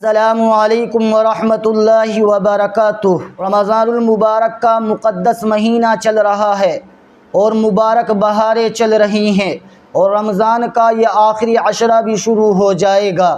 السلام علیکم ورحمۃ اللہ وبرکاتہ۔ رمضان المبارک کا مقدس مہینہ چل رہا ہے اور مبارک بہاریں چل رہی ہیں، اور رمضان کا یہ آخری عشرہ بھی شروع ہو جائے گا،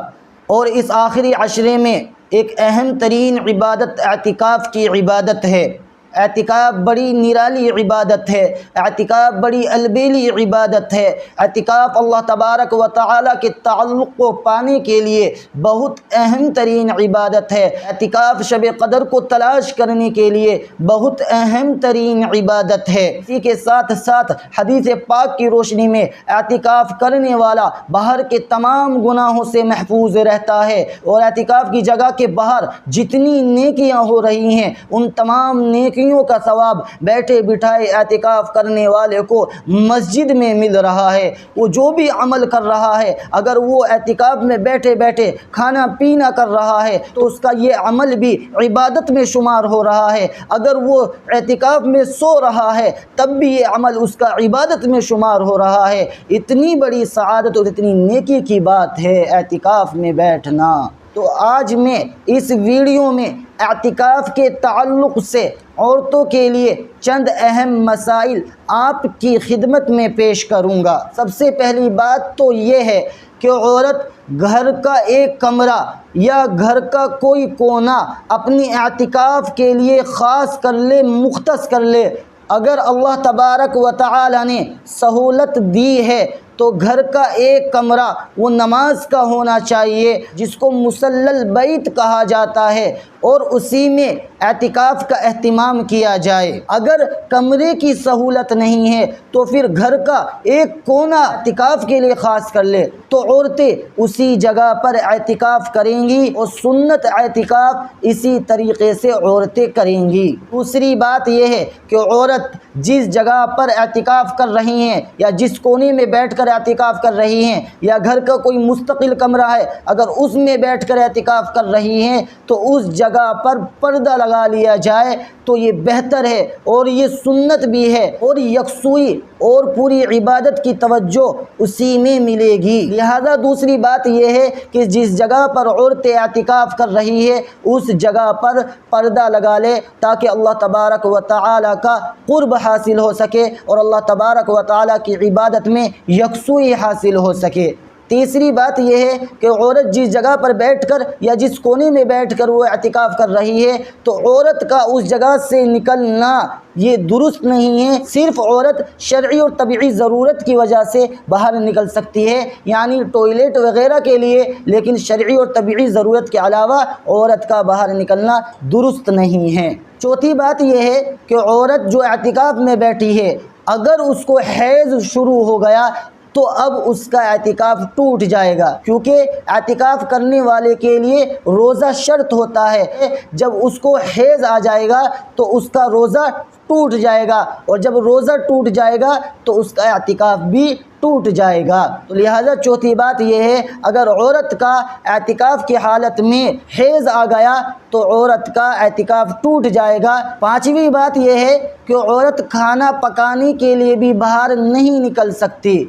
اور اس آخری عشرے میں ایک اہم ترین عبادت اعتکاف کی عبادت ہے۔ اعتکاف بڑی نرالی عبادت ہے، اعتکاف بڑی البیلی عبادت ہے۔ اعتکاف اللہ تبارک و تعالیٰ کے تعلق کو پانے کے لیے بہت اہم ترین عبادت ہے۔ اعتکاف شب قدر کو تلاش کرنے کے لیے بہت اہم ترین عبادت ہے۔ اسی کے ساتھ ساتھ حدیث پاک کی روشنی میں اعتکاف کرنے والا باہر کے تمام گناہوں سے محفوظ رہتا ہے، اور اعتکاف کی جگہ کے باہر جتنی نیکیاں ہو رہی ہیں ان تمام نیکیوں کا ثواب بیٹھے بٹھائے اعتکاف کرنے والے کو مسجد میں مل رہا ہے۔ وہ جو بھی عمل کر رہا ہے، اگر وہ اعتکاف میں بیٹھے بیٹھے کھانا پینا کر رہا ہے تو اس کا یہ عمل بھی عبادت میں شمار ہو رہا ہے۔ اگر وہ اعتکاف میں سو رہا ہے تب بھی یہ عمل اس کا عبادت میں شمار ہو رہا ہے۔ اتنی بڑی سعادت اور اتنی نیکی کی بات ہے اعتکاف میں بیٹھنا۔ تو آج میں اس ویڈیو میں اعتکاف کے تعلق سے عورتوں کے لیے چند اہم مسائل آپ کی خدمت میں پیش کروں گا۔ سب سے پہلی بات تو یہ ہے کہ عورت گھر کا ایک کمرہ یا گھر کا کوئی کونا اپنی اعتکاف کے لیے خاص کر لے، مختص کر لے۔ اگر اللہ تبارک و تعالی نے سہولت دی ہے تو گھر کا ایک کمرہ وہ نماز کا ہونا چاہیے، جس کو مصلی البیت کہا جاتا ہے، اور اسی میں اعتکاف کا اہتمام کیا جائے۔ اگر کمرے کی سہولت نہیں ہے تو پھر گھر کا ایک کونا اعتکاف کے لیے خاص کر لے تو عورتیں اسی جگہ پر اعتکاف کریں گی، اور سنت اعتکاف اسی طریقے سے عورتیں کریں گی۔ دوسری بات یہ ہے کہ عورت جس جگہ پر اعتکاف کر رہی ہیں یا جس کونے میں بیٹھ کر اعتکاف کر رہی ہیں، یا گھر کا کوئی مستقل کمرہ ہے اگر اس میں بیٹھ کر اعتکاف کر رہی ہیں تو اس جگہ پر پردہ لگا لیا جائے تو یہ بہتر ہے، اور یہ سنت بھی ہے، اور یکسوئی اور پوری عبادت کی توجہ اسی میں ملے گی۔ لہذا دوسری بات یہ ہے کہ جس جگہ پر عورتیں اعتکاف کر رہی ہے اس جگہ پر پردہ لگا لے تاکہ اللہ تبارک و تعالی کا قرب حاصل ہو سکے اور اللہ تبارک و تعالی کی عبادت میں یکسوئی حاصل ہو سکے۔ تیسری بات یہ ہے کہ عورت جس جگہ پر بیٹھ کر یا جس کونے میں بیٹھ کر وہ اعتکاف کر رہی ہے تو عورت کا اس جگہ سے نکلنا یہ درست نہیں ہے۔ صرف عورت شرعی اور طبعی ضرورت کی وجہ سے باہر نکل سکتی ہے، یعنی ٹوائلٹ وغیرہ کے لیے، لیکن شرعی اور طبعی ضرورت کے علاوہ عورت کا باہر نکلنا درست نہیں ہے۔ چوتھی بات یہ ہے کہ عورت جو اعتکاف میں بیٹھی ہے اگر اس کو حیض شروع ہو گیا تو اب اس کا اعتکاف ٹوٹ جائے گا، کیونکہ اعتکاف کرنے والے کے لیے روزہ شرط ہوتا ہے۔ جب اس کو حیض آ جائے گا تو اس کا روزہ ٹوٹ جائے گا، اور جب روزہ ٹوٹ جائے گا تو اس کا اعتکاف بھی ٹوٹ جائے گا۔ تو لہٰذا چوتھی بات یہ ہے اگر عورت کا اعتکاف کی حالت میں حیض آ گیا تو عورت کا اعتکاف ٹوٹ جائے گا۔ پانچویں بات یہ ہے کہ عورت کھانا پکانے کے لیے بھی باہر نہیں نکل سکتی۔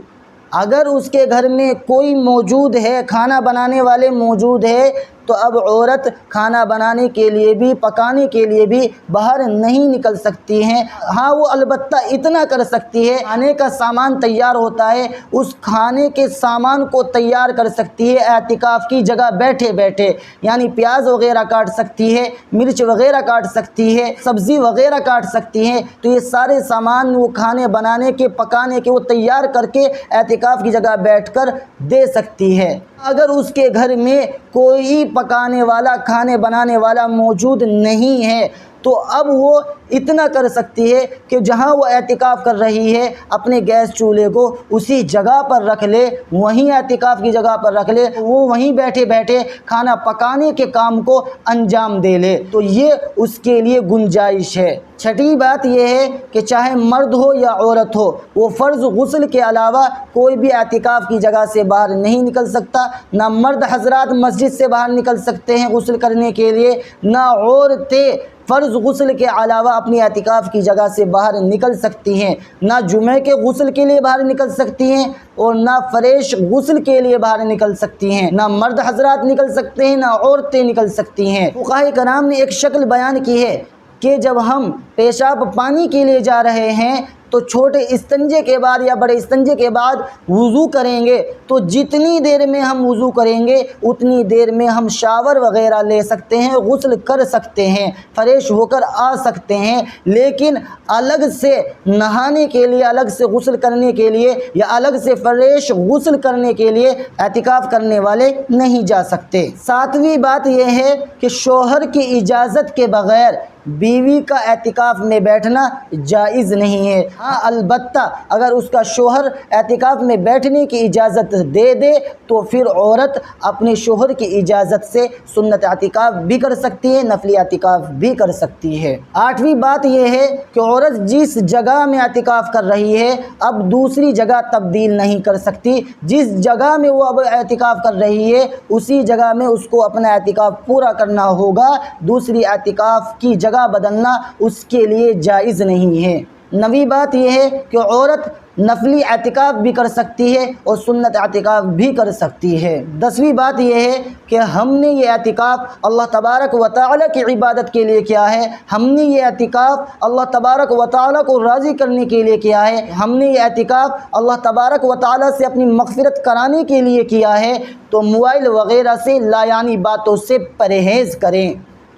اگر اس کے گھر میں کوئی موجود ہے، کھانا بنانے والے موجود ہے، تو اب عورت کھانا بنانے کے لیے بھی، پکانے کے لیے بھی باہر نہیں نکل سکتی ہیں۔ ہاں، وہ البتہ اتنا کر سکتی ہے، کھانے کا سامان تیار ہوتا ہے، اس کھانے کے سامان کو تیار کر سکتی ہے اعتکاف کی جگہ بیٹھے بیٹھے، یعنی پیاز وغیرہ کاٹ سکتی ہے، مرچ وغیرہ کاٹ سکتی ہے، سبزی وغیرہ کاٹ سکتی ہیں۔ تو یہ سارے سامان وہ کھانے بنانے کے، پکانے کے، وہ تیار کر کے اعتکاف کی جگہ بیٹھ کر دے سکتی ہے۔ اگر اس کے گھر میں کوئی پکانے والا، کھانے بنانے والا موجود نہیں ہے تو اب وہ اتنا کر سکتی ہے کہ جہاں وہ اعتکاف کر رہی ہے اپنے گیس چولہے کو اسی جگہ پر رکھ لے، وہیں اعتکاف کی جگہ پر رکھ لے، وہ وہیں بیٹھے بیٹھے کھانا پکانے کے کام کو انجام دے لے، تو یہ اس کے لیے گنجائش ہے۔ چھٹی بات یہ ہے کہ چاہے مرد ہو یا عورت ہو، وہ فرض غسل کے علاوہ کوئی بھی اعتکاف کی جگہ سے باہر نہیں نکل سکتا۔ نہ مرد حضرات مسجد سے باہر نکل سکتے ہیں غسل کرنے کے لیے، نہ عورتیں فرض غسل کے علاوہ اپنی اعتکاف کی جگہ سے باہر نکل سکتی ہیں، نہ جمعے کے غسل کے لیے باہر نکل سکتی ہیں اور نہ فریش غسل کے لیے باہر نکل سکتی ہیں، نہ مرد حضرات نکل سکتے ہیں نہ عورتیں نکل سکتی ہیں۔ فقہاء کرام نے ایک شکل بیان کی ہے کہ جب ہم پیشاب پانی کے لیے جا رہے ہیں تو چھوٹے استنجے کے بعد یا بڑے استنجے کے بعد وضو کریں گے، تو جتنی دیر میں ہم وضو کریں گے اتنی دیر میں ہم شاور وغیرہ لے سکتے ہیں، غسل کر سکتے ہیں، فریش ہو کر آ سکتے ہیں۔ لیکن الگ سے نہانے کے لیے، الگ سے غسل کرنے کے لیے یا الگ سے فریش غسل کرنے کے لیے اعتکاف کرنے والے نہیں جا سکتے۔ ساتویں بات یہ ہے کہ شوہر کی اجازت کے بغیر بیوی کا اعتکاف میں بیٹھنا جائز نہیں ہے۔ ہاں البتہ اگر اس کا شوہر اعتکاف میں بیٹھنے کی اجازت دے دے تو پھر عورت اپنے شوہر کی اجازت سے سنت اعتکاف بھی کر سکتی ہے، نفلی اعتکاف بھی کر سکتی ہے۔ آٹھویں بات یہ ہے کہ عورت جس جگہ میں اعتکاف کر رہی ہے اب دوسری جگہ تبدیل نہیں کر سکتی۔ جس جگہ میں وہ اب اعتکاف کر رہی ہے اسی جگہ میں اس کو اپنا اعتکاف پورا کرنا ہوگا، دوسری اعتکاف کی جگہ بدلنا اس کے لیے جائز نہیں ہے۔ نویں بات یہ ہے کہ عورت نفلی اعتکاف بھی کر سکتی ہے اور سنت اعتکاف بھی کر سکتی ہے۔ 10ویں بات یہ ہے کہ ہم نے یہ اعتکاف اللہ تبارک و تعالیٰ کی عبادت کے لیے کیا ہے، ہم نے یہ اعتکاف اللہ تبارک و تعالیٰ کو راضی کرنے کے لیے کیا ہے، ہم نے یہ اعتکاف اللہ تبارک و تعالیٰ سے اپنی مغفرت کرانے کے لیے کیا ہے، تو موبائل وغیرہ سے لایانی باتوں سے پرہیز کریں۔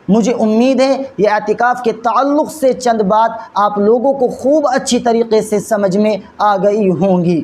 مجھے امید ہے یہ اعتکاف کے تعلق سے چند بات آپ لوگوں کو خوب اچھی طریقے سے سمجھ میں آ گئی ہوں گی۔